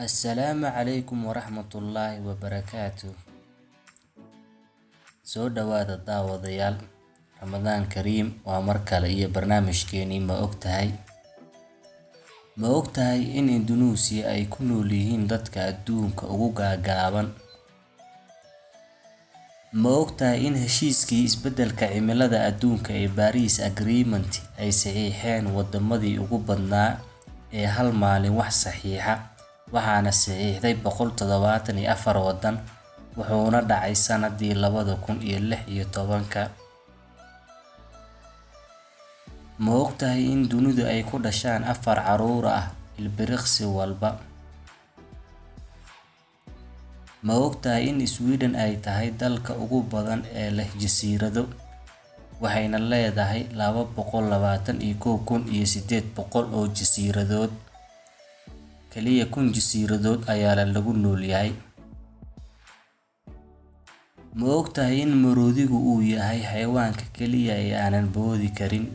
Assalaamu calaykum waraxmatullaahi wabarakaatuh. Soo dhawaada daawadayaal, Ramadaan Kariim waa mar kale iyo barnaamijkeenii Ma ogtahay? Ma ogtahay in Indonesia ay ku nool yihiin dadka adduunka ugu gaagaaban? Ma ogtahay in heshiiskii isbeddelka cimilada adduunka ee Paris Agreement ay saxiixeen wadamadii ugu badnaa ee hal maalin wax saxiixa, waxaana saxiixday 174 wadan, wuxuuna dhacay sanadii 2016. Ma ogtahay in dunidu ay ku dhashaan 4 caruur ah ilbiriqsi walba? Ma ogtahay in Sweden ay tahay dalka ugu badan ee leh jasiirado, waxayna leedahay 221,800 oo jasiiradood. Kaliya 1 jasiiradood ayaa lagu nool yahay. Ma ogtahay in maroodigu uu yahay xayawaanka kaliya ee aanan boodi karin?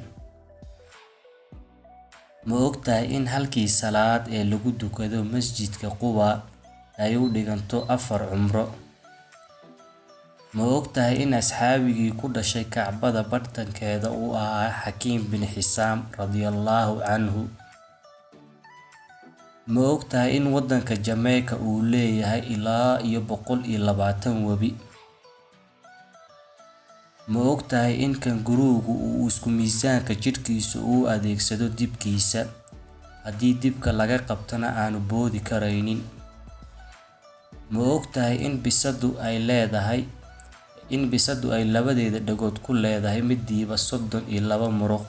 Ma ogtahay in halkii salaad ee lagu tukado masjidka Quba ay u dhiganto 4 cumro? Ma ogtahay in asxaabigii ku dhashay Kacbada bartankeeda uu ahaa Xakiim bin Xisaam radiyallahu canhu? Ma ogtahay in wadanka Jamaica uu leeyahay ilaa 120 webi? Ma ogtahay in kangaruugu uu isku miisaanka jidhkiisa u adeegsado dibkiisa, haddii dibka laga qabtana aanu boodi karaynin? Ma ogtahay in bisadu ay labadeeda dhagood ku leedahay midiiba 32 muruq?